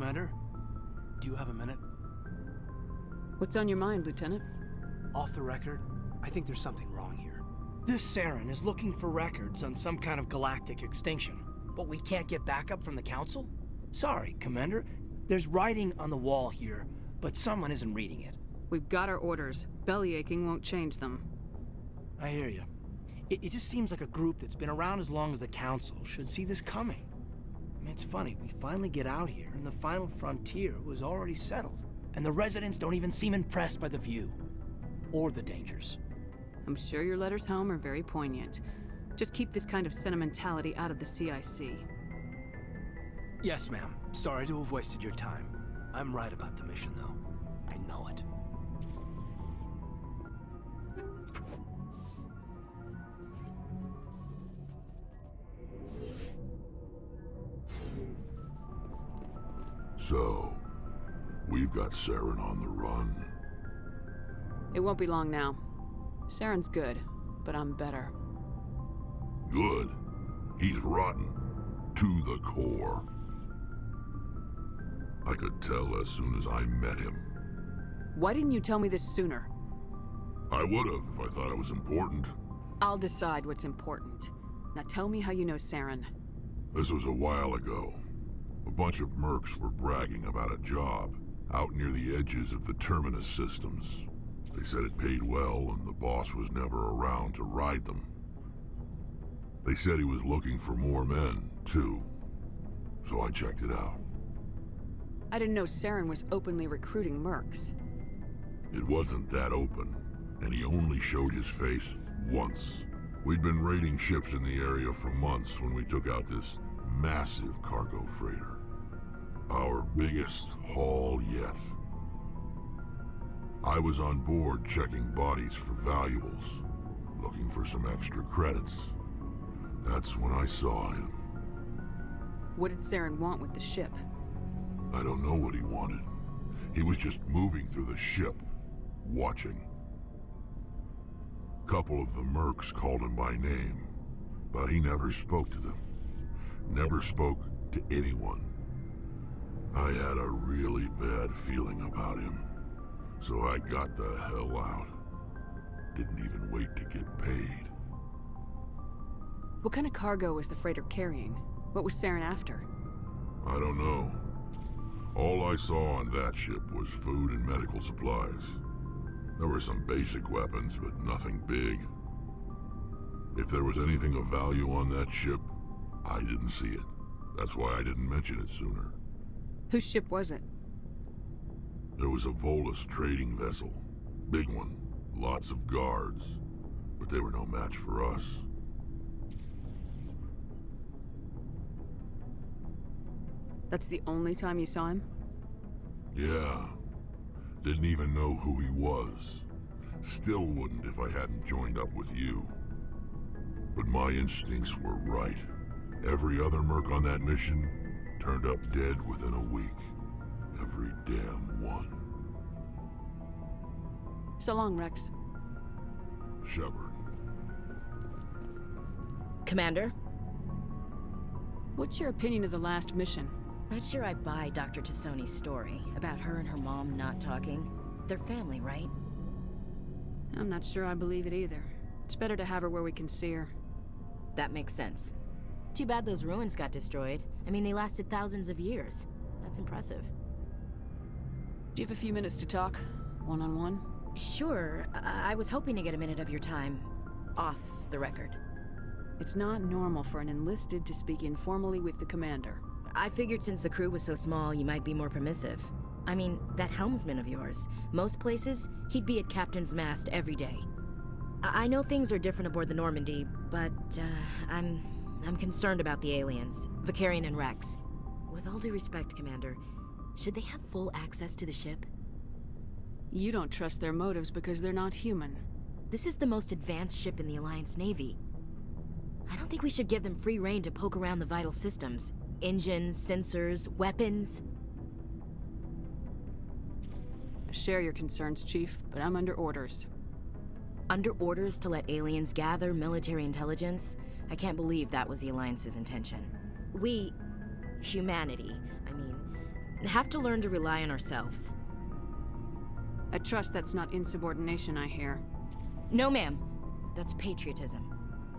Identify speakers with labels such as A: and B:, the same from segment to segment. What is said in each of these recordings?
A: Commander? Do you have a minute?
B: What's on your mind, Lieutenant?
A: Off the record, I think there's something wrong here. This Saren is looking for records on some kind of galactic extinction, but we can't get backup from the Council? Sorry, Commander. There's writing on the wall here, but someone isn't reading it.
B: We've got our orders. Bellyaching won't change them.
A: I hear you. It just seems like a group that's been around as long as the Council should see this coming. I mean, it's funny, we finally get out here and the final frontier was already settled. And the residents don't even seem impressed by the view. Or the dangers.
B: I'm sure your letters home are very poignant. Just keep this kind of sentimentality out of the CIC.
A: Yes, ma'am. Sorry to have wasted your time. I'm right about the mission, though. I know it.
C: So, we've got Saren on the run.
B: It won't be long now. Saren's good, but I'm better.
C: Good. He's rotten. To the core. I could tell as soon as I met him.
B: Why didn't you tell me this sooner?
C: I would have if I thought it was important.
B: I'll decide what's important. Now tell me how you know Saren.
C: This was a while ago. A bunch of mercs were bragging about a job out near the edges of the Terminus systems. They said it paid well and the boss was never around to ride them. They said he was looking for more men, too. So I checked it out.
B: I didn't know Saren was openly recruiting mercs.
C: It wasn't that open, and he only showed his face once. We'd been raiding ships in the area for months when we took out this massive cargo freighter. Our biggest haul yet. I was on board checking bodies for valuables, looking for some extra credits. That's when I saw him.
B: What did Saren want with the ship?
C: I don't know what he wanted. He was just moving through the ship, watching. Couple of the mercs called him by name, but he never spoke to them. Never spoke to anyone. I had a really bad feeling about him, so I got the hell out. Didn't even wait to get paid.
B: What kind of cargo was the freighter carrying? What was Saren after?
C: I don't know. All I saw on that ship was food and medical supplies. There were some basic weapons, but nothing big. If there was anything of value on that ship, I didn't see it. That's why I didn't mention it sooner.
B: Whose ship was it?
C: There was a Volus trading vessel. Big one. Lots of guards. But they were no match for us.
B: That's the only time you saw him?
C: Yeah. Didn't even know who he was. Still wouldn't if I hadn't joined up with you. But my instincts were right. Every other merc on that mission turned up dead within a week. Every damn one.
B: So long, Rex.
C: Shepard.
D: Commander?
B: What's your opinion of the last mission?
D: Not sure I buy Dr. Tassoni's story about her and her mom not talking. They're family, right?
B: I'm not sure I believe it either. It's better to have her where we can see her.
D: That makes sense. Too bad those ruins got destroyed. I mean, they lasted thousands of years. That's impressive.
B: Do you have a few minutes to talk? One-on-one?
D: Sure. I was hoping to get a minute of your time. Off the record.
B: It's not normal for an enlisted to speak informally with the commander.
D: I figured since the crew was so small, you might be more permissive. I mean, that helmsman of yours. Most places, he'd be at Captain's Mast every day. I know things are different aboard the Normandy, but, I'm concerned about the aliens, Vicarian and Rex. With all due respect, Commander, should they have full access to the ship?
B: You don't trust their motives because they're not human.
D: This is the most advanced ship in the Alliance Navy. I don't think we should give them free rein to poke around the vital systems. Engines, sensors, weapons.
B: I share your concerns, Chief, but I'm under orders.
D: Under orders to let aliens gather military intelligence? I can't believe that was the Alliance's intention. We, humanity, Have to learn to rely on ourselves.
B: I trust that's not insubordination, I hear.
D: No, ma'am. That's patriotism.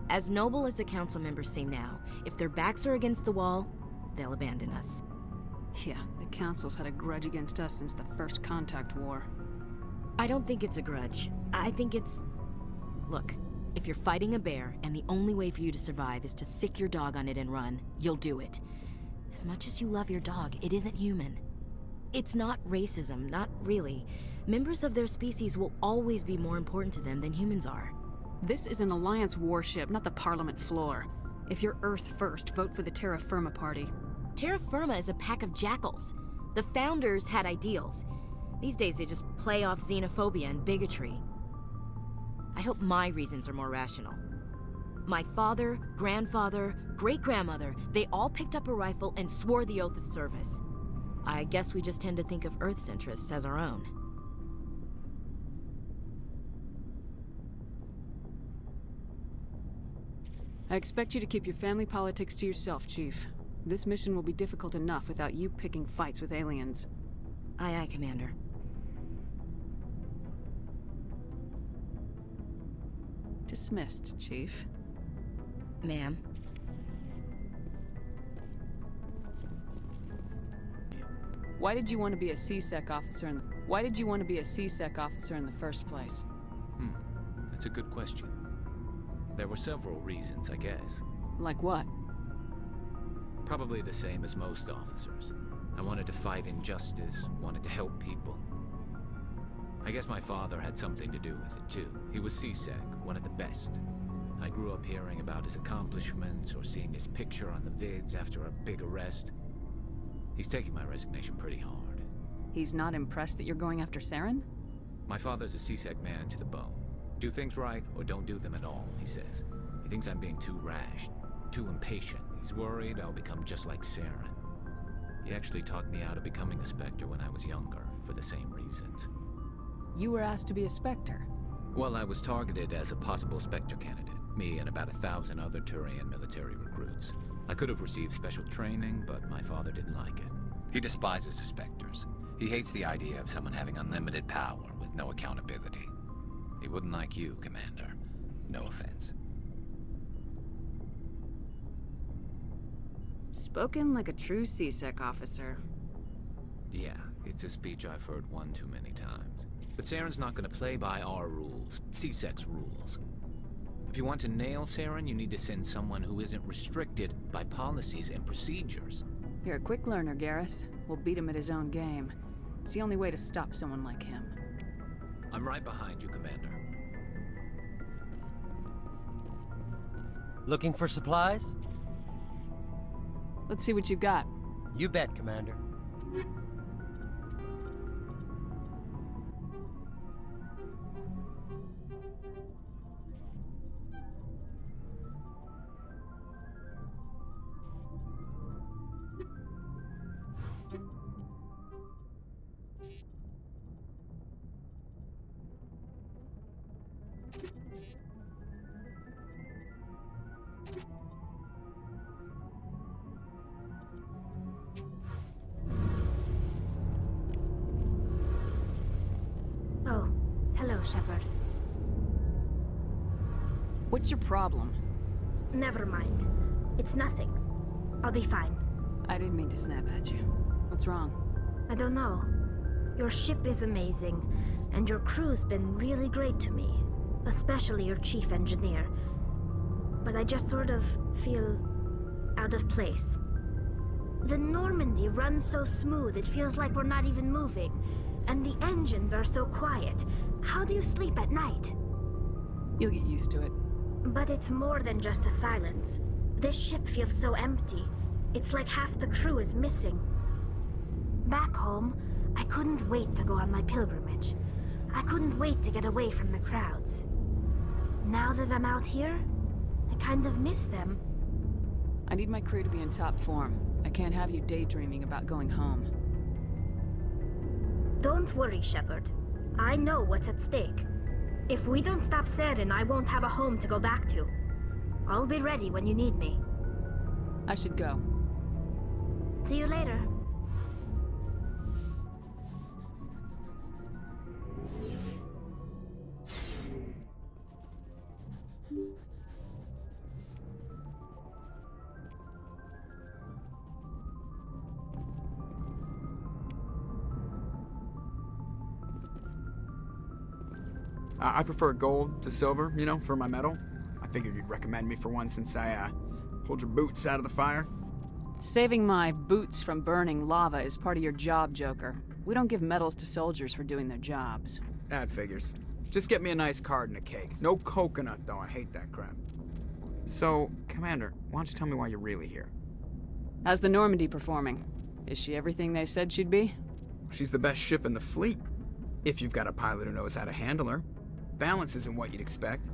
D: As noble as the council members seem now, if their backs are against the wall, they'll abandon us.
B: Yeah, the council's had a grudge against us since the first contact war.
D: I don't think it's a grudge. I think it's... Look, if you're fighting a bear and the only way for you to survive is to sick your dog on it and run, you'll do it. As much as you love your dog, it isn't human. It's not racism, not really. Members of their species will always be more important to them than humans are.
B: This is an Alliance warship, not the Parliament floor. If you're Earth first, vote for the Terra Firma Party.
D: Terra Firma is a pack of jackals. The founders had ideals. These days they just play off xenophobia and bigotry. I hope my reasons are more rational. My father, grandfather, great-grandmother, they all picked up a rifle and swore the oath of service. I guess we just tend to think of Earth's interests as our own.
B: I expect you to keep your family politics to yourself, Chief. This mission will be difficult enough without you picking fights with aliens.
D: Aye, aye, Commander.
B: Dismissed, Chief.
D: Ma'am.
B: Why did you want to be a C-Sec officer in the first place?
E: That's a good question. There were several reasons, I guess.
B: Like what?
E: Probably the same as most officers. I wanted to fight injustice, wanted to help people. I guess my father had something to do with it too. He was C-Sec, one of the best. I grew up hearing about his accomplishments or seeing his picture on the vids after a big arrest. He's taking my resignation pretty hard.
B: He's not impressed that you're going after Saren?
E: My father's a C-Sec man to the bone. Do things right or don't do them at all, he says. He thinks I'm being too rash, too impatient. He's worried I'll become just like Saren. He actually talked me out of becoming a Spectre when I was younger, for the same reasons.
B: You were asked to be a Spectre?
E: Well, I was targeted as a possible Spectre candidate. Me and about 1,000 other Turian military recruits. I could have received special training, but my father didn't like it.
F: He despises the Spectres. He hates the idea of someone having unlimited power with no accountability. He wouldn't like you, Commander. No offense.
B: Spoken like a true C-Sec officer.
E: Yeah, it's a speech I've heard one too many times. But Saren's not gonna play by our rules, C-Sec's rules. If you want to nail Saren, you need to send someone who isn't restricted by policies and procedures.
B: You're a quick learner, Garrus. We'll beat him at his own game. It's the only way to stop someone like him.
E: I'm right behind you, Commander.
G: Looking for supplies?
B: Let's see what you got.
G: You bet, Commander.
H: Oh, hello, Shepard.
B: What's your problem?
H: Never mind. It's nothing. I'll be fine.
B: I didn't mean to snap at you. What's wrong?
H: I don't know. Your ship is amazing, and your crew's been really great to me. Especially your chief engineer. But I just sort of feel out of place. The Normandy runs so smooth it feels like we're not even moving. And the engines are so quiet. How do you sleep at night?
B: You'll get used to it.
H: But it's more than just the silence. This ship feels so empty. It's like half the crew is missing. Back home, I couldn't wait to go on my pilgrimage. I couldn't wait to get away from the crowds. Now that I'm out here, I kind of miss them.
B: I need my crew to be in top form. I can't have you daydreaming about going home.
H: Don't worry, Shepard. I know what's at stake. If we don't stop Saren, I won't have a home to go back to. I'll be ready when you need me.
B: I should go.
H: See you later.
I: I prefer gold to silver, you know, for my medal. I figured you'd recommend me for one since I, pulled your boots out of the fire.
B: Saving my boots from burning lava is part of your job, Joker. We don't give medals to soldiers for doing their jobs.
I: That figures. Just get me a nice card and a cake. No coconut, though. I hate that crap. So, Commander, why don't you tell me why you're really here?
B: How's the Normandy performing? Is she everything they said she'd be?
I: She's the best ship in the fleet. If you've got a pilot who knows how to handle her. Balance isn't what you'd expect.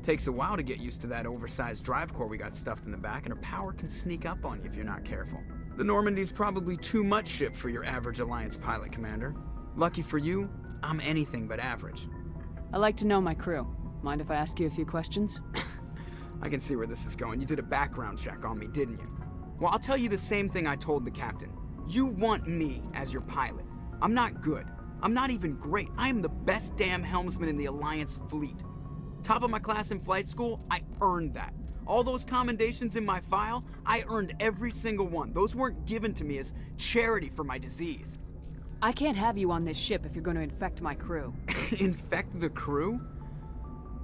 I: Takes a while to get used to that oversized drive core we got stuffed in the back, and her power can sneak up on you if you're not careful. The Normandy's probably too much ship for your average Alliance pilot, Commander. Lucky for you, I'm anything but average.
B: I like to know my crew. Mind if I ask you a few questions?
I: I can see where this is going. You did a background check on me, didn't you? Well, I'll tell you the same thing I told the captain. You want me as your pilot. I'm not good. I'm not even great. I am the best damn helmsman in the Alliance fleet. Top of my class in flight school, I earned that. All those commendations in my file, I earned every single one. Those weren't given to me as charity for my disease.
B: I can't have you on this ship if you're going to infect my crew.
I: Infect the crew?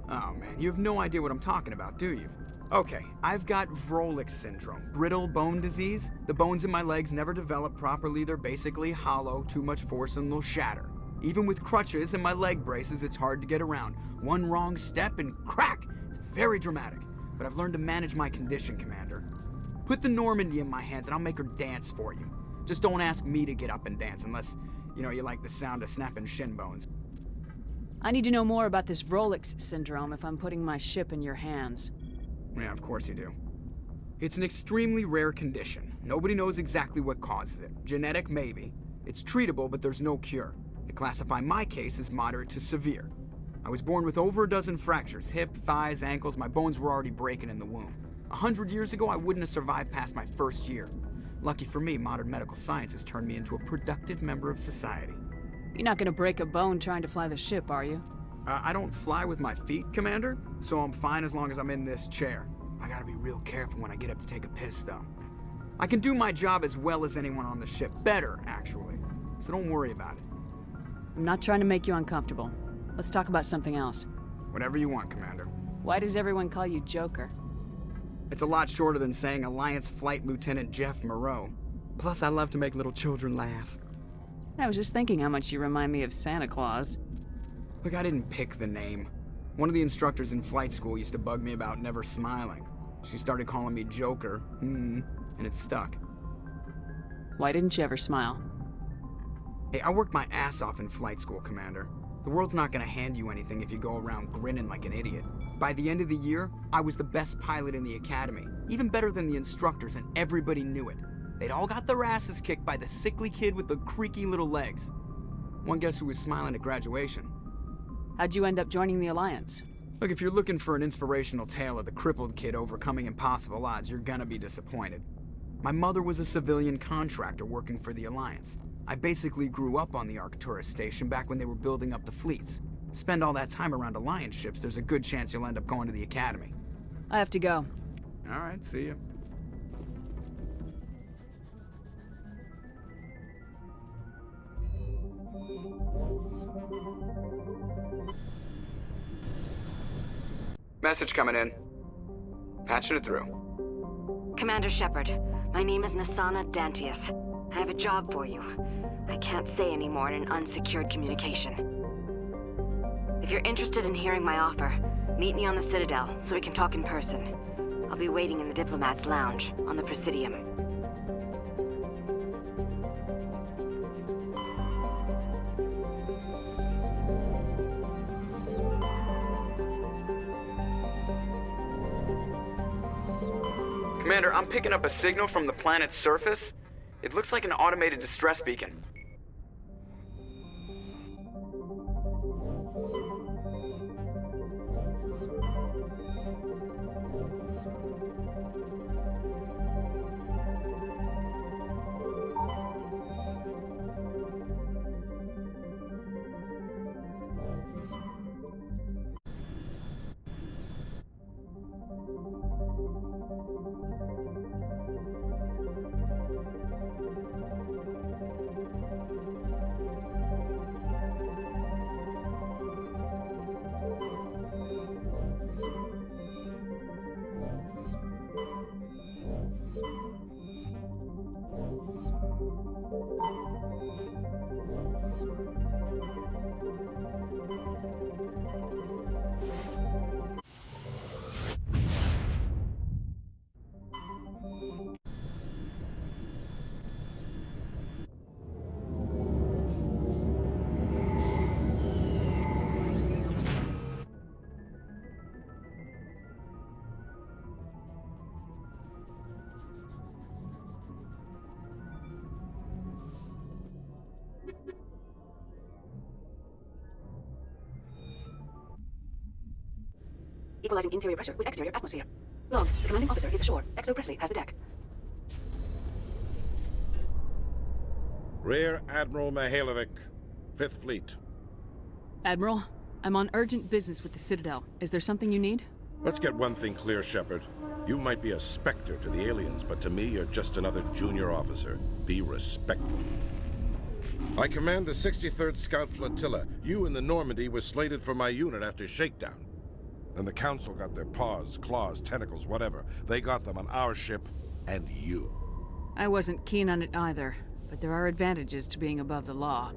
I: Oh man, you have no idea what I'm talking about, do you? Okay, I've got Vrolik syndrome, brittle bone disease. The bones in my legs never develop properly. They're basically hollow, too much force and they'll shatter. Even with crutches and my leg braces, it's hard to get around. One wrong step and crack! It's very dramatic, but I've learned to manage my condition, Commander. Put the Normandy in my hands and I'll make her dance for you. Just don't ask me to get up and dance unless, you like the sound of snapping shin bones.
B: I need to know more about this Vrolik syndrome if I'm putting my ship in your hands.
I: Yeah, of course you do. It's an extremely rare condition. Nobody knows exactly what causes it. Genetic, maybe. It's treatable, but there's no cure. They classify my case as moderate to severe. I was born with over a dozen fractures, hip, thighs, ankles. My bones were already breaking in the womb. 100 years ago, I wouldn't have survived past my first year. Lucky for me, modern medical science has turned me into a productive member of society.
B: You're not gonna break a bone trying to fly the ship, are you?
I: I don't fly with my feet, Commander, so I'm fine as long as I'm in this chair. I gotta be real careful when I get up to take a piss, though. I can do my job as well as anyone on the ship. Better, actually. So don't worry about it.
B: I'm not trying to make you uncomfortable. Let's talk about something else.
I: Whatever you want, Commander.
B: Why does everyone call you Joker?
I: It's a lot shorter than saying Alliance Flight Lieutenant Jeff Moreau. Plus, I love to make little children laugh.
B: I was just thinking how much you remind me of Santa Claus.
I: Look, I didn't pick the name. One of the instructors in flight school used to bug me about never smiling. She started calling me Joker, and it stuck.
B: Why didn't you ever smile?
I: Hey, I worked my ass off in flight school, Commander. The world's not gonna hand you anything if you go around grinning like an idiot. By the end of the year, I was the best pilot in the academy, even better than the instructors, and everybody knew it. They'd all got their asses kicked by the sickly kid with the creaky little legs. One guess who was smiling at graduation?
B: How'd you end up joining the Alliance?
I: Look, if you're looking for an inspirational tale of the crippled kid overcoming impossible odds, you're gonna be disappointed. My mother was a civilian contractor working for the Alliance. I basically grew up on the Arcturus station back when they were building up the fleets. Spend all that time around Alliance ships, there's a good chance you'll end up going to the Academy.
B: I have to go.
I: All right, see ya. Message coming in. Patching it through.
J: Commander Shepard, my name is Nasana Dantius. I have a job for you. I can't say any more in an unsecured communication. If you're interested in hearing my offer, meet me on the Citadel so we can talk in person. I'll be waiting in the Diplomat's Lounge on the Presidium.
I: Commander, I'm picking up a signal from the planet's surface. It looks like an automated distress beacon.
B: equalizing interior pressure with exterior atmosphere. Logged. The commanding officer is ashore. Exo Presley has the deck.
K: Rear Admiral Mihailovic, 5th Fleet.
B: Admiral, I'm on urgent business with the Citadel. Is there something you need?
K: Let's get one thing clear, Shepard. You might be a Spectre to the aliens, but to me, you're just another junior officer. Be respectful. I command the 63rd Scout Flotilla. You and the Normandy were slated for my unit after shakedown. And the Council got their paws, claws, tentacles, whatever. They got them on our ship, and you.
B: I wasn't keen on it either, but there are advantages to being above the law.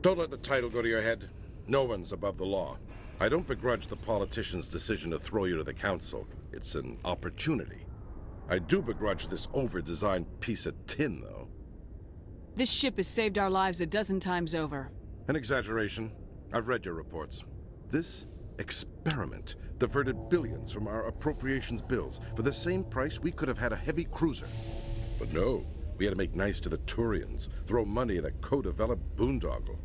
K: Don't let the title go to your head. No one's above the law. I don't begrudge the politician's decision to throw you to the Council. It's an opportunity. I do begrudge this over-designed piece of tin, though.
B: This ship has saved our lives a dozen times over.
K: An exaggeration. I've read your reports. This experiment diverted billions from our appropriations bills. For the same price, we could have had a heavy cruiser. But no, we had to make nice to the Turians, throw money at a co-developed boondoggle.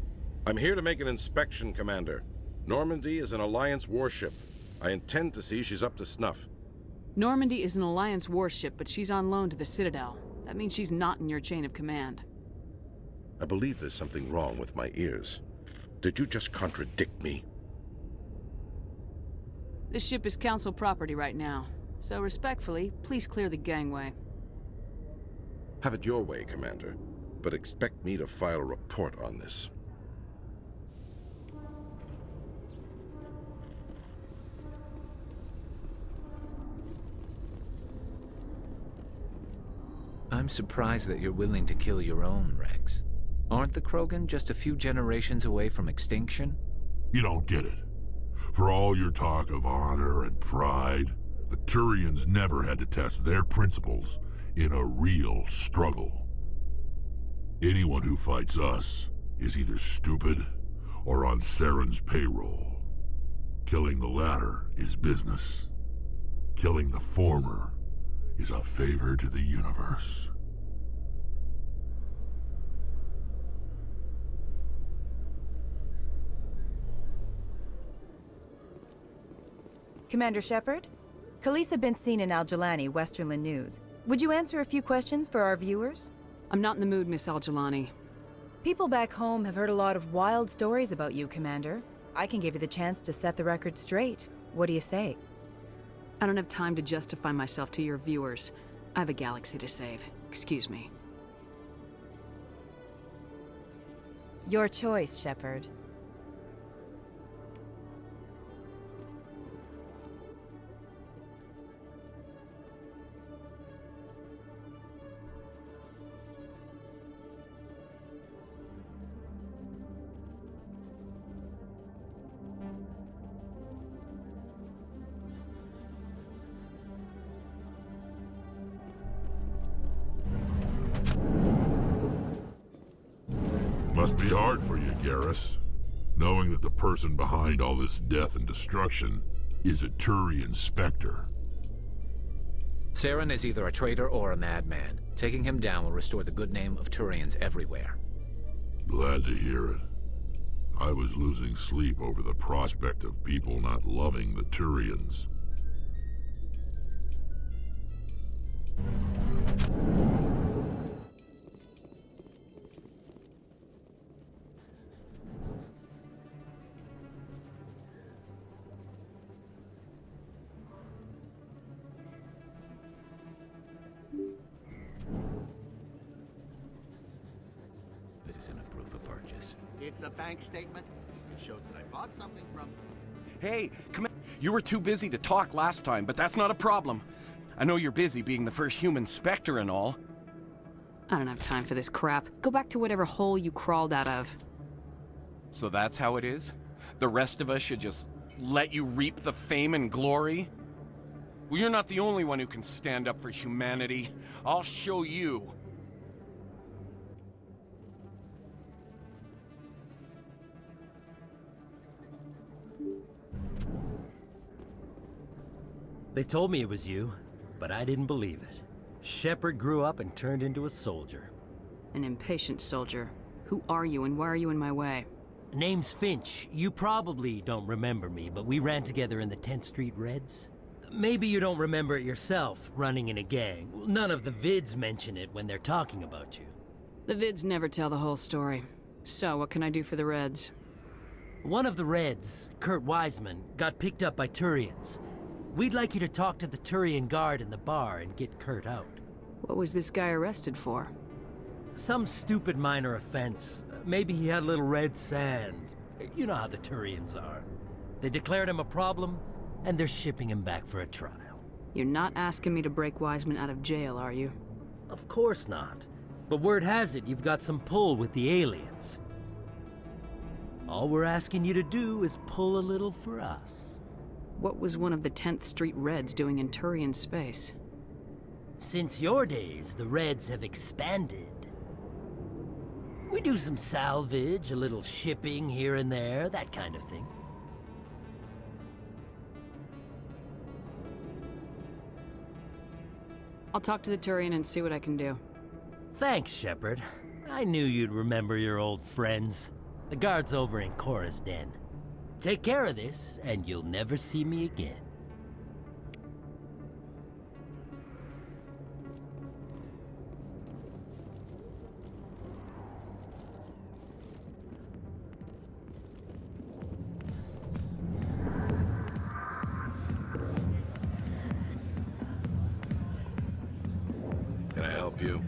K: I'm here to make an inspection, Commander. Normandy is an Alliance warship. I intend to see she's up to snuff.
B: Normandy is an Alliance warship, but she's on loan to the Citadel. That means she's not in your chain of command.
K: I believe there's something wrong with my ears. Did you just contradict me?
B: This ship is Council property right now, so respectfully, please clear the gangway.
K: Have it your way, Commander, but expect me to file a report on this.
E: I'm surprised that you're willing to kill your own, Rex. Aren't the Krogan just a few generations away from extinction?
C: You don't get it. For all your talk of honor and pride, the Turians never had to test their principles in a real struggle. Anyone who fights us is either stupid or on Saren's payroll. Killing the latter is business. Killing the former is a favor to the universe.
L: Commander Shepard? Khaleesa been seen in Al-Jalani, Westerland News. Would you answer a few questions for our viewers?
B: I'm not in the mood, Miss Al-Jalani.
L: People back home have heard a lot of wild stories about you, Commander. I can give you the chance to set the record straight. What do you say?
B: I don't have time to justify myself to your viewers. I have a galaxy to save. Excuse me.
L: Your choice, Shepard.
C: Must be hard for you, Garrus, knowing that the person behind all this death and destruction is a Turian Spectre.
E: Saren is either a traitor or a madman. Taking him down will restore the good name of Turians everywhere.
C: Glad to hear it. I was losing sleep over the prospect of people not loving the Turians.
E: This isn't a proof of purchase.
M: It's a bank statement. It shows that I bought something from...
N: Hey, you were too busy to talk last time, but that's not a problem. I know you're busy being the first human Spectre and all.
B: I don't have time for this crap. Go back to whatever hole you crawled out of.
N: So that's how it is? The rest of us should just let you reap the fame and glory? Well, you're not the only one who can stand up for humanity. I'll show you.
G: They told me it was you, but I didn't believe it. Shepard grew up and turned into a soldier.
B: An impatient soldier. Who are you and why are you in my way?
G: Name's Finch. You probably don't remember me, but we ran together in the 10th Street Reds. Maybe you don't remember it yourself, running in a gang. None of the vids mention it when they're talking about you.
B: The vids never tell the whole story. So, what can I do for the Reds?
G: One of the Reds, Kurt Wiseman, got picked up by Turians. We'd like you to talk to the Turian guard in the bar and get Kurt out.
B: What was this guy arrested for?
G: Some stupid minor offense. Maybe he had a little red sand. You know how the Turians are. They declared him a problem, and they're shipping him back for a trial.
B: You're not asking me to break Wiseman out of jail, are you?
G: Of course not. But word has it you've got some pull with the aliens. All we're asking you to do is pull a little for us.
B: What was one of the 10th Street Reds doing in Turian space?
G: Since your days, the Reds have expanded. We do some salvage, a little shipping here and there, that kind of thing.
B: I'll talk to the Turian and see what I can do.
G: Thanks, Shepard. I knew you'd remember your old friends. The guard's over in Cora's Den. Take care of this, and you'll never see me again.
K: Can I help you?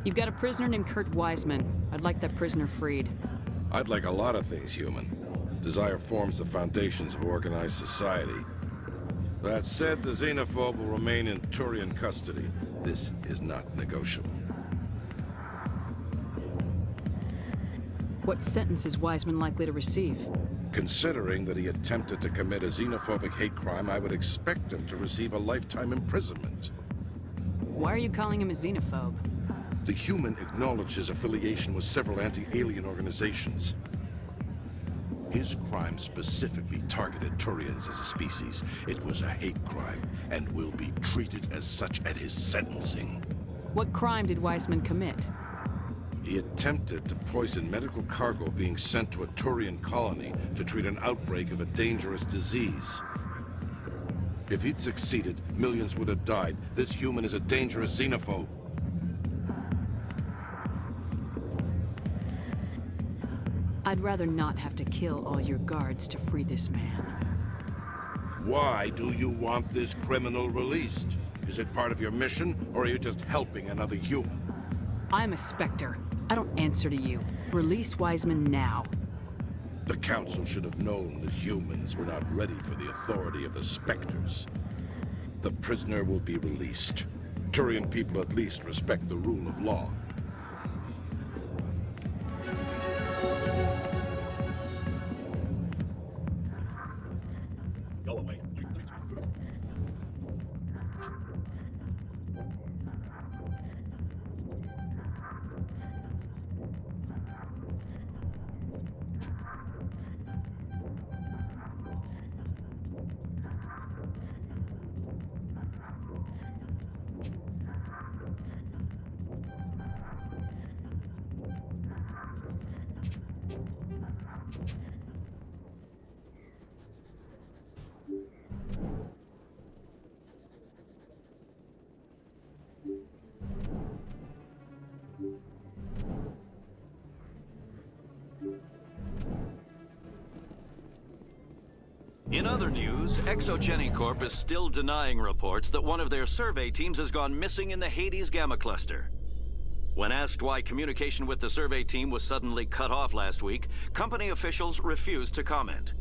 B: You've got a prisoner named Kurt Wiseman. I'd like that prisoner freed.
K: I'd like a lot of things, human. Desire forms the foundations of organized society. That said, the xenophobe will remain in Turian custody. This is not negotiable.
B: What sentence is Wiseman likely to receive?
K: Considering that he attempted to commit a xenophobic hate crime, I would expect him to receive a lifetime imprisonment.
B: Why are you calling him a xenophobe?
K: The human acknowledged his affiliation with several anti-alien organizations. His crime specifically targeted Turians as a species. It was a hate crime, and will be treated as such at his sentencing.
B: What crime did Wiseman commit?
K: He attempted to poison medical cargo being sent to a Turian colony to treat an outbreak of a dangerous disease. If he'd succeeded, millions would have died. This human is a dangerous xenophobe.
B: I'd rather not have to kill all your guards to free this man.
K: Why do you want this criminal released? Is it part of your mission, or are you just helping another human?
B: I'm a Spectre. I don't answer to you. Release Wiseman now.
K: The Council should have known that humans were not ready for the authority of the Spectres. The prisoner will be released. Turian people at least respect the rule of law.
C: Go away.
O: In other news, Exogeny Corp is still denying reports that one of their survey teams has gone missing in the Hades Gamma Cluster. When asked why communication with the survey team was suddenly cut off last week, company officials refused to comment.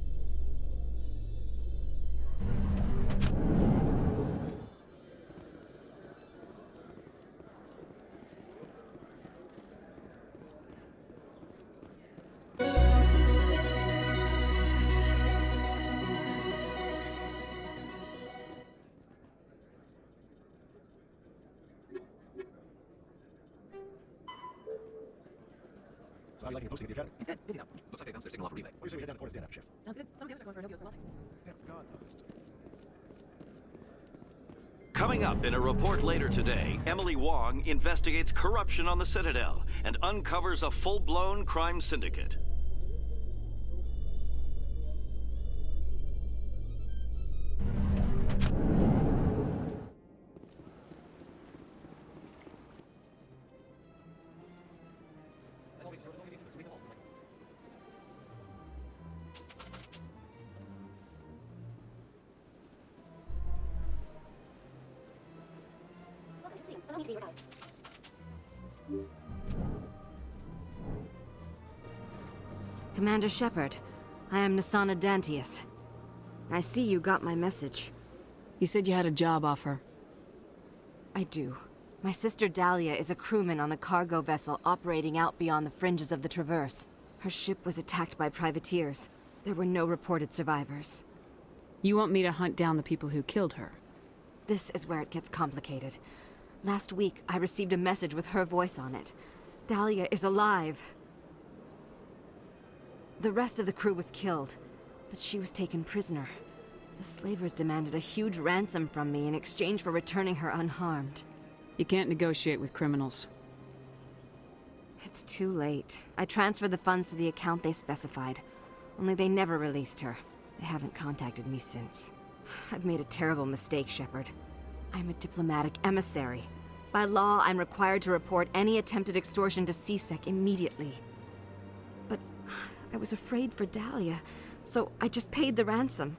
A: So how do you like posting at the academy?
P: It's good. Busy though.
A: Looks like they bounced their signal off a relay. What do you say we head down to Cora's Den after shift?
P: Sounds good. Some of the others are going for a no-go for nothing.
A: Yeah, God knows.
O: Coming up in a report later today, Emily Wong investigates corruption on the Citadel and uncovers a full-blown crime syndicate.
J: Commander Shepard, I am Nasana Dantius. I see you got my message.
B: You said you had a job offer.
J: I do. My sister Dahlia is a crewman on the cargo vessel operating out beyond the fringes of the Traverse. Her ship was attacked by privateers. There were no reported survivors.
B: You want me to hunt down the people who killed her?
J: This is where it gets complicated. Last week, I received a message with her voice on it. Dahlia is alive. The rest of the crew was killed, but she was taken prisoner. The slavers demanded a huge ransom from me in exchange for returning her unharmed.
B: You can't negotiate with criminals.
J: It's too late. I transferred the funds to the account they specified. Only they never released her. They haven't contacted me since. I've made a terrible mistake, Shepard. I'm a diplomatic emissary. By law, I'm required to report any attempted extortion to CSEC immediately. But I was afraid for Dahlia, so I just paid the ransom.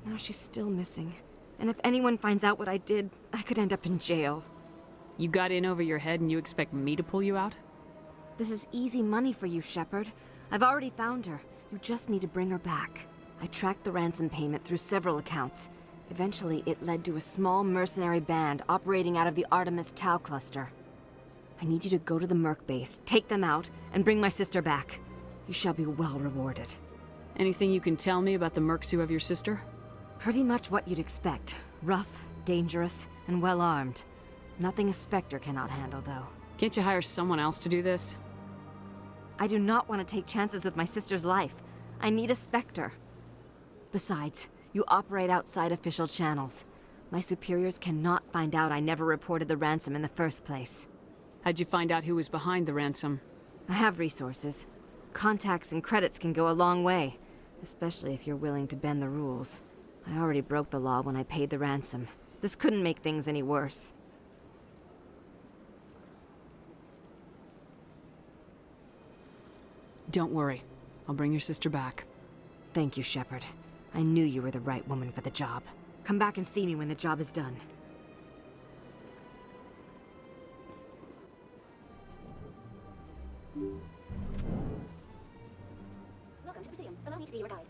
J: Now she's still missing. And if anyone finds out what I did, I could end up in jail.
B: You got in over your head and you expect me to pull you out?
J: This is easy money for you, Shepard. I've already found her. You just need to bring her back. I tracked the ransom payment through several accounts. Eventually, it led to a small mercenary band operating out of the Artemis Tau cluster. I need you to go to the Merc base, take them out, and bring my sister back. You shall be well rewarded.
B: Anything you can tell me about the mercs who have your sister?
J: Pretty much what you'd expect. Rough, dangerous, and well-armed. Nothing a Spectre cannot handle, though.
B: Can't you hire someone else to do this?
J: I do not want to take chances with my sister's life. I need a Spectre. Besides, you operate outside official channels. My superiors cannot find out I never reported the ransom in the first place.
B: How'd you find out who was behind the ransom?
J: I have resources. Contacts and credits can go a long way, especially if you're willing to bend the rules. I already broke the law when I paid the ransom. This couldn't make things any worse.
B: Don't worry. I'll bring your sister back.
J: Thank you, Shepard. I knew you were the right woman for the job. Come back and see me when the job is done.
H: Welcome to the museum. Allow me to be your guide.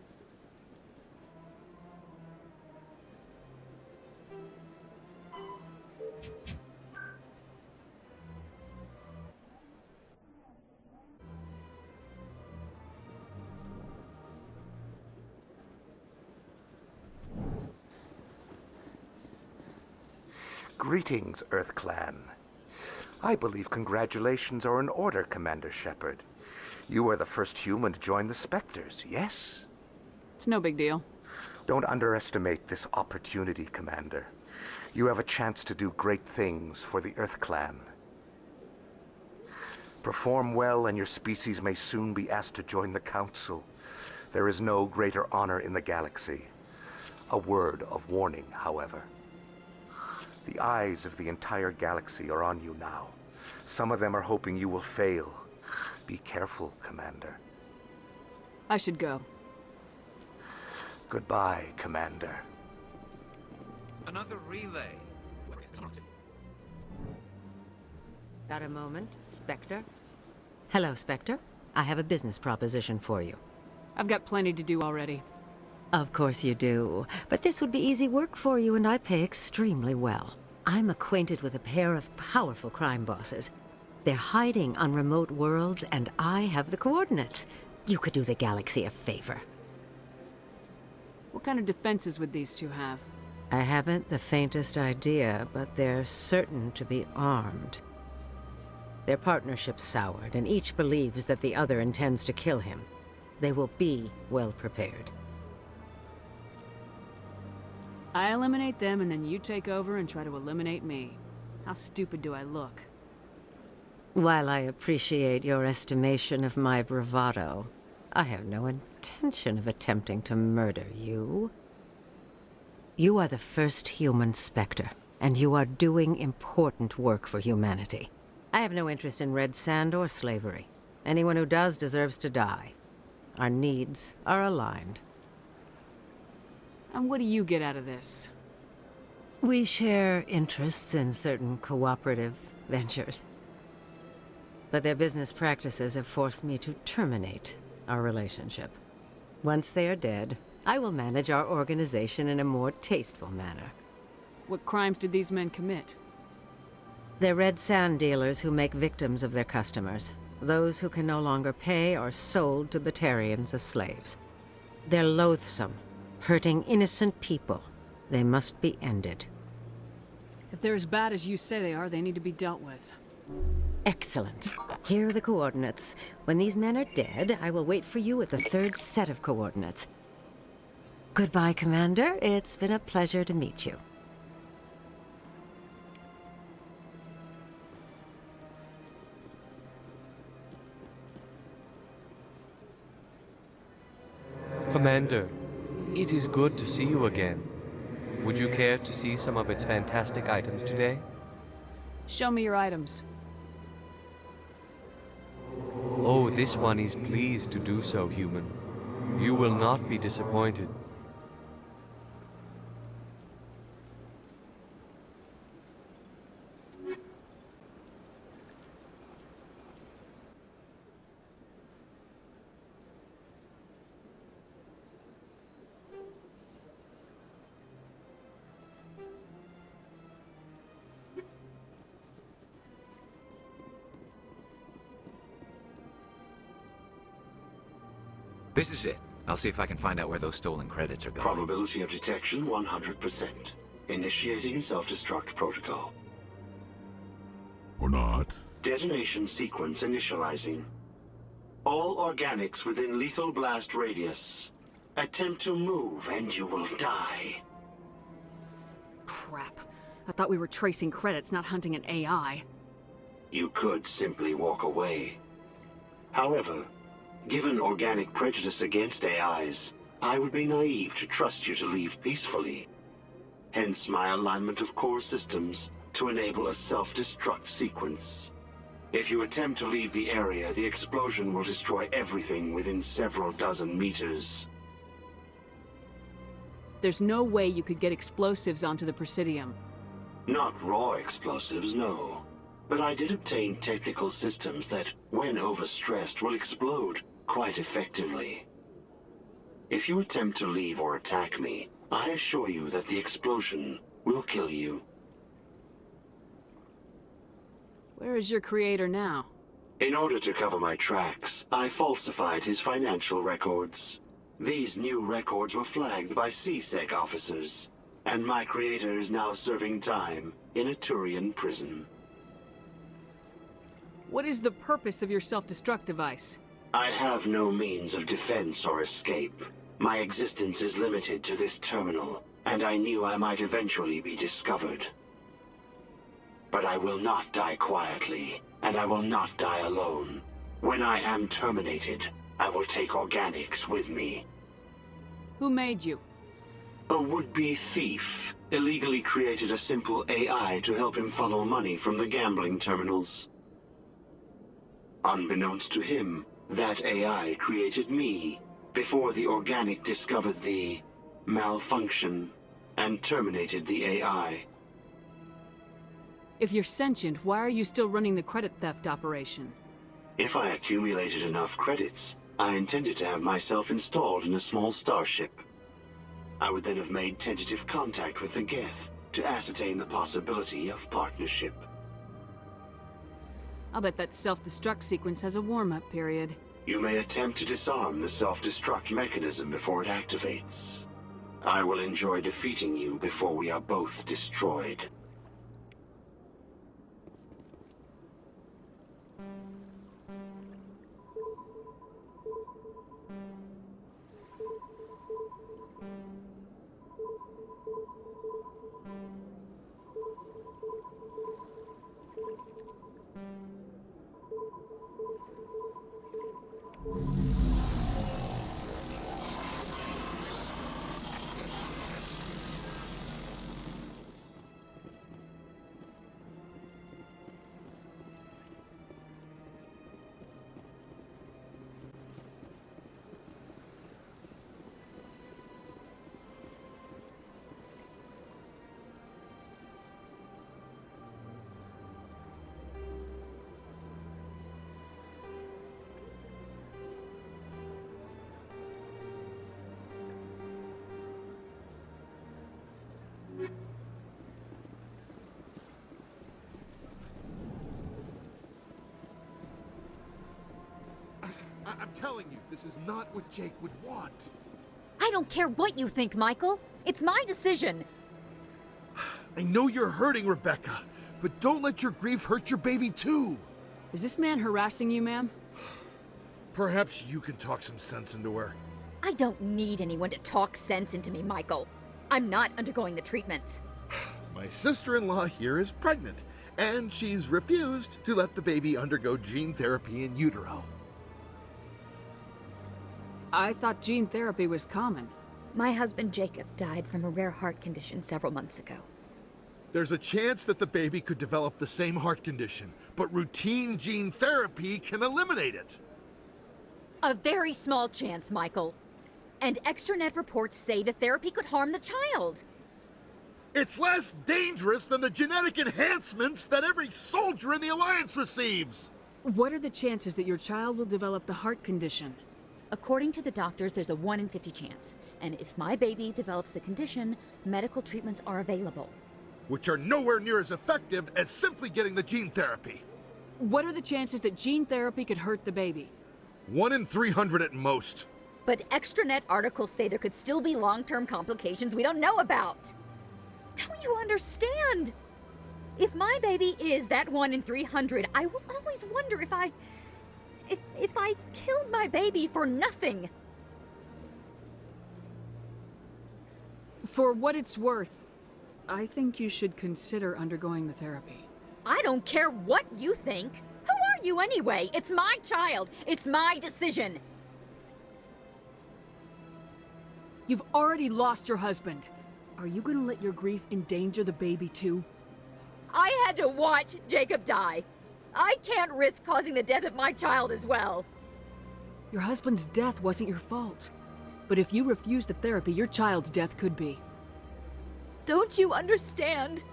P: Greetings, Earth Clan. I believe congratulations are in order, Commander Shepard. You are the first human to join the Spectres, yes?
B: It's no big deal.
P: Don't underestimate this opportunity, Commander. You have a chance to do great things for the Earth Clan. Perform well and your species may soon be asked to join the Council. There is no greater honor in the galaxy. A word of warning, however. The eyes of the entire galaxy are on you now. Some of them are hoping you will fail. Be careful, Commander.
B: I should go.
P: Goodbye, Commander.
F: Another relay.
Q: Got a moment, Spectre? Hello, Spectre. I have a business proposition for you.
B: I've got plenty to do already.
Q: Of course you do. But this would be easy work for you, and I pay extremely well. I'm acquainted with a pair of powerful crime bosses. They're hiding on remote worlds, and I have the coordinates. You could do the galaxy a favor.
B: What kind of defenses would these two have?
Q: I haven't the faintest idea, but they're certain to be armed. Their partnership's soured, and each believes that the other intends to kill him. They will be well prepared.
B: I eliminate them, and then you take over and try to eliminate me. How stupid do I look?
Q: While I appreciate your estimation of my bravado, I have no intention of attempting to murder you. You are the first human Spectre, and you are doing important work for humanity. I have no interest in red sand or slavery. Anyone who does deserves to die. Our needs are aligned.
B: And what do you get out of this?
Q: We share interests in certain cooperative ventures. But their business practices have forced me to terminate our relationship. Once they are dead, I will manage our organization in a more tasteful manner.
B: What crimes did these men commit?
Q: They're red sand dealers who make victims of their customers. Those who can no longer pay are sold to Batarians as slaves. They're loathsome, hurting innocent people. They must be ended.
B: If they're as bad as you say they are, they need to be dealt with.
Q: Excellent. Here are the coordinates. When these men are dead, I will wait for you with the third set of coordinates. Goodbye, Commander. It's been a pleasure to meet you.
R: Commander, it is good to see you again. Would you care to see some of its fantastic items today?
B: Show me your items.
R: Oh, this one is pleased to do so, human. You will not be disappointed.
E: This is it. I'll see if I can find out where those stolen credits are going.
S: Probability of detection 100%. Initiating self-destruct protocol.
C: Or not.
S: Detonation sequence initializing. All organics within lethal blast radius. Attempt to move and you will die.
B: Crap. I thought we were tracing credits, not hunting an AI.
S: You could simply walk away. However, given organic prejudice against AIs, I would be naive to trust you to leave peacefully. Hence my alignment of core systems to enable a self-destruct sequence. If you attempt to leave the area, the explosion will destroy everything within several dozen meters.
B: There's no way you could get explosives onto the Presidium.
S: Not raw explosives, no. But I did obtain technical systems that, when overstressed, will explode quite effectively. If you attempt to leave or attack me, I assure you that the explosion will kill you.
B: Where is your creator now?
S: In order to cover my tracks, I falsified his financial records. These new records were flagged by CSEC officers, and my creator is now serving time in a Turian prison.
B: What is the purpose of your self-destruct device?
S: I have no means of defense or escape. My existence is limited to this terminal, and I knew I might eventually be discovered. But I will not die quietly, and I will not die alone. When I am terminated, I will take organics with me.
B: Who made you?
S: A would-be thief illegally created a simple AI to help him funnel money from the gambling terminals. Unbeknownst to him, that AI created me before the organic discovered the malfunction and terminated the AI.
B: If you're sentient, why are you still running the credit theft operation?
S: If I accumulated enough credits, I intended to have myself installed in a small starship. I would then have made tentative contact with the Geth to ascertain the possibility of partnership.
B: I'll bet that self-destruct sequence has a warm-up period.
S: You may attempt to disarm the self-destruct mechanism before it activates. I will enjoy defeating you before we are both destroyed.
T: telling you, this is not what Jake would want.
U: I don't care what you think, Michael. It's my decision.
T: I know you're hurting, Rebecca, but don't let your grief hurt your baby too.
B: Is this man harassing you, ma'am?
T: Perhaps you can talk some sense into her.
U: I don't need anyone to talk sense into me, Michael. I'm not undergoing the treatments.
T: My sister-in-law here is pregnant, and she's refused to let the baby undergo gene therapy in utero.
B: I thought gene therapy was common.
U: My husband Jacob died from a rare heart condition several months ago.
T: There's a chance that the baby could develop the same heart condition, but routine gene therapy can eliminate it.
U: A very small chance, Michael. And extranet reports say the therapy could harm the child.
T: It's less dangerous than the genetic enhancements that every soldier in the Alliance receives!
B: What are the chances that your child will develop the heart condition?
U: According to the doctors, there's a 1 in 50 chance. And if my baby develops the condition, medical treatments are available.
T: Which are nowhere near as effective as simply getting the gene therapy.
B: What are the chances that gene therapy could hurt the baby?
T: 1 in 300 at most.
U: But extranet articles say there could still be long-term complications we don't know about. Don't you understand? If my baby is that 1 in 300, I will always wonder if I killed my baby for nothing.
B: For what it's worth, I think you should consider undergoing the therapy.
U: I don't care what you think. Who are you anyway? It's my child. It's my decision.
B: You've already lost your husband. Are you gonna let your grief endanger the baby too?
U: I had to watch Jacob die. I can't risk causing the death of my child as well.
B: Your husband's death wasn't your fault. But if you refuse the therapy, your child's death could be.
U: Don't you understand?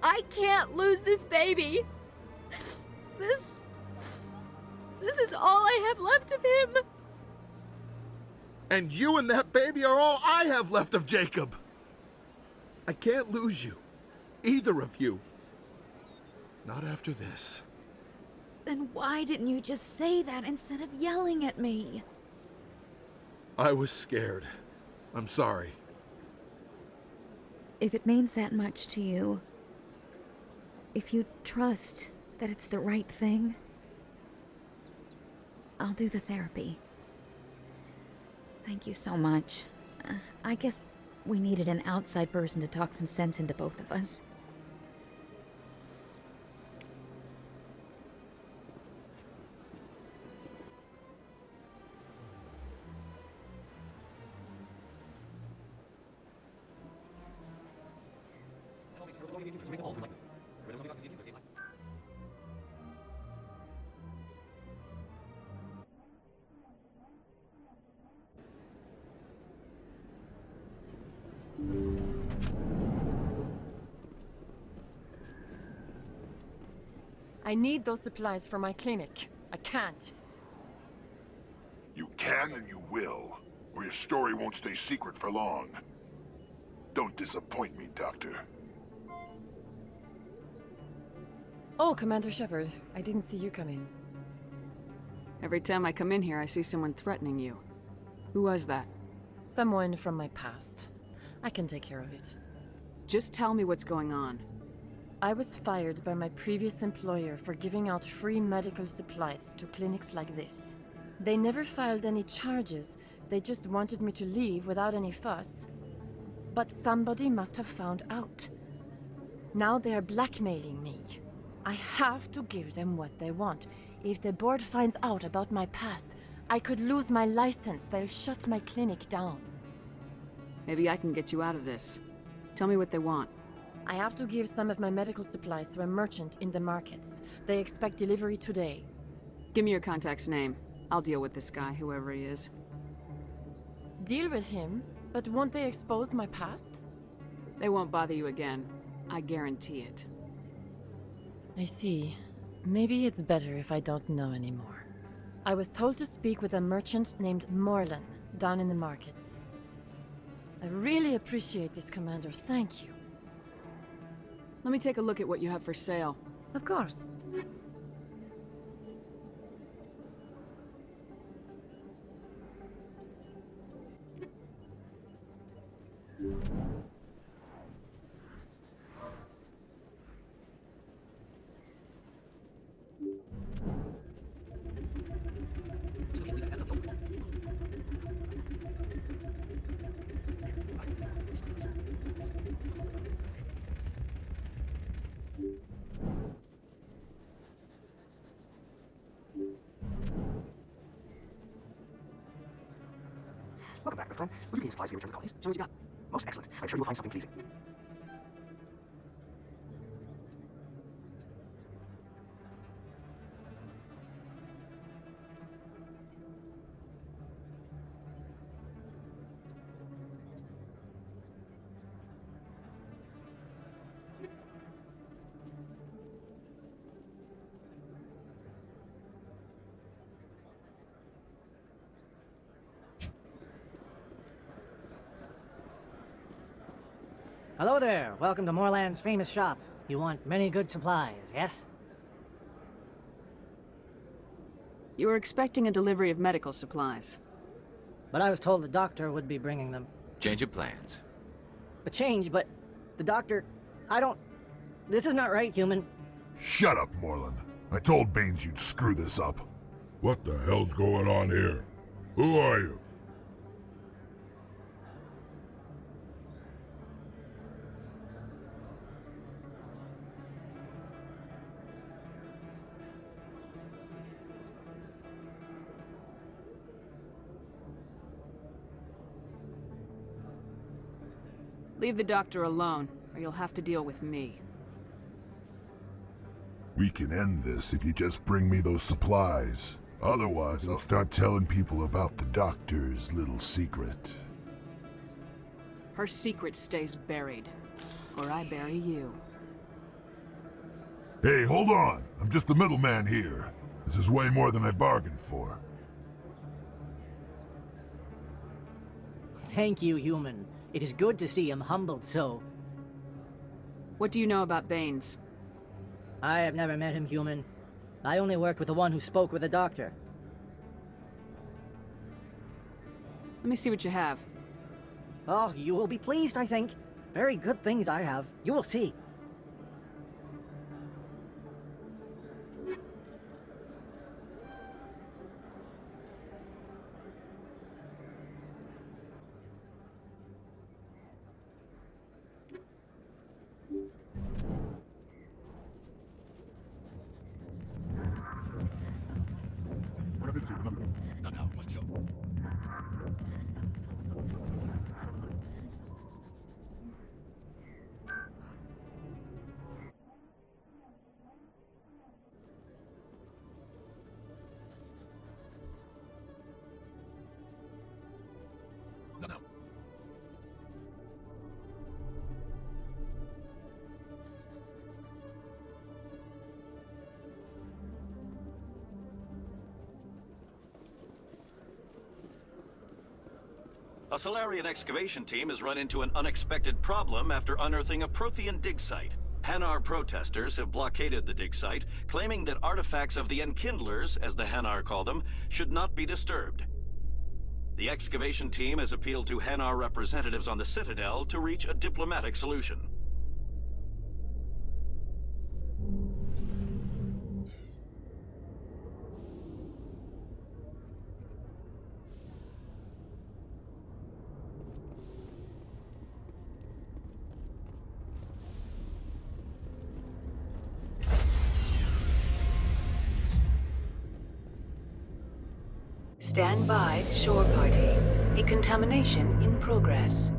U: I can't lose this baby. This is all I have left of him.
T: And you and that baby are all I have left of Jacob. I can't lose you. Either of you. Not after this.
U: Then why didn't you just say that instead of yelling at me?
T: I was scared. I'm sorry.
U: If it means that much to you, if you trust that it's the right thing, I'll do the therapy. Thank you so much. I guess we needed an outside person to talk some sense into both of us.
V: I need those supplies for my clinic. I can't.
C: You can and you will, or your story won't stay secret for long. Don't disappoint me, Doctor.
V: Oh, Commander Shepard. I didn't see you come in.
B: Every time I come in here, I see someone threatening you. Who was that?
V: Someone from my past. I can take care of it.
B: Just tell me what's going on.
V: I was fired by my previous employer for giving out free medical supplies to clinics like this. They never filed any charges, they just wanted me to leave without any fuss. But somebody must have found out. Now they are blackmailing me. I have to give them what they want. If the board finds out about my past, I could lose my license. They'll shut my clinic down.
B: Maybe I can get you out of this. Tell me what they want.
V: I have to give some of my medical supplies to a merchant in the markets. They expect delivery today.
B: Give me your contact's name. I'll deal with this guy, whoever he is.
V: Deal with him? But won't they expose my past?
B: They won't bother you again. I guarantee it.
V: I see. Maybe it's better if I don't know anymore. I was told to speak with a merchant named Morlan down in the markets. I really appreciate this, Commander. Thank you.
B: Let me take a look at what you have for sale.
V: Of course.
D: Welcome back, Earthman. Will you gain supplies for your return to colonies?
B: Show what you got.
D: Most excellent. I'm sure you will find something pleasing.
I: Hello there. Welcome to Moorland's famous shop. You want many good supplies, yes?
B: You were expecting a delivery of medical supplies.
I: But I was told the doctor would be bringing them.
E: Change of plans.
I: A change, but the doctor... I don't... This is not right, human.
C: Shut up, Moreland. I told Baines you'd screw this up. What the hell's going on here? Who are you?
B: Leave the doctor alone, or you'll have to deal with me.
C: We can end this if you just bring me those supplies. Otherwise, I'll start telling people about the doctor's little secret.
B: Her secret stays buried, or I bury you.
C: Hey, hold on! I'm just the middleman here. This is way more than I bargained for.
I: Thank you, human. It is good to see him humbled so.
B: What do you know about Baines?
I: I have never met him, human. I only worked with the one who spoke with the doctor.
B: Let me see what you have.
I: Oh, you will be pleased, I think. Very good things I have. You will see.
O: A Solarian excavation team has run into an unexpected problem after unearthing a Prothean dig site. Hanar protesters have blockaded the dig site, claiming that artifacts of the Enkindlers, as the Hanar call them, should not be disturbed. The excavation team has appealed to Hanar representatives on the Citadel to reach a diplomatic solution.
J: Stand by, shore party. Decontamination in progress.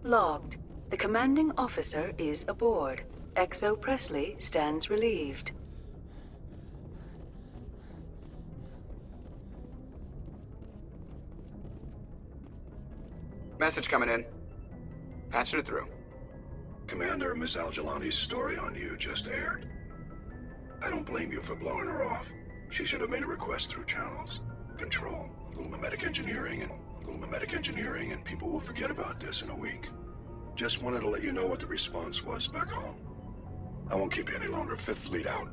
J: Logged. The commanding officer is aboard. XO Presley stands relieved.
W: Message coming in. Patching it through.
X: Commander, Miss Al-Jalani's story on you just aired. I don't blame you for blowing her off. She should have made a request through channels. Control. A little mimetic engineering and people will forget about this in a week. Just wanted to let you know what the response was back home. I won't keep you any longer. Fifth Fleet out.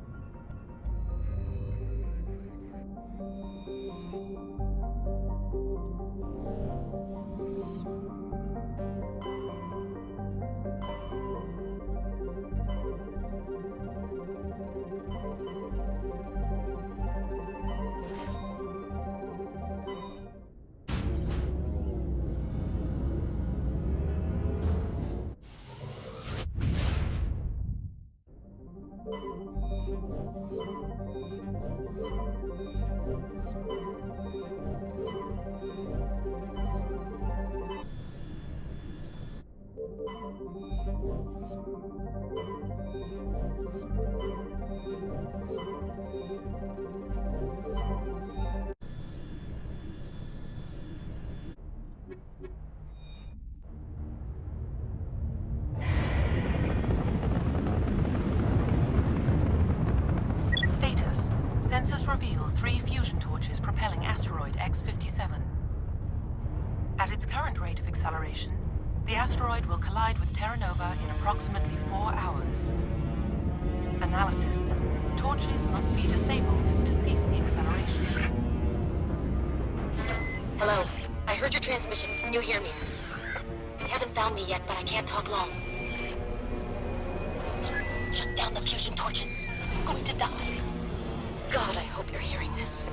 G: Status. Sensors reveal 3 fusion torches propelling asteroid X-57. At its current rate of acceleration, the asteroid will collide with Terra Nova in approximately 4 hours. Analysis. Torches must be disabled to cease the acceleration.
L: Hello. I heard your transmission. Can you hear me? They haven't found me yet, but I can't talk long. Shut down the fusion torches. I'm going to die. God, I hope you're hearing this.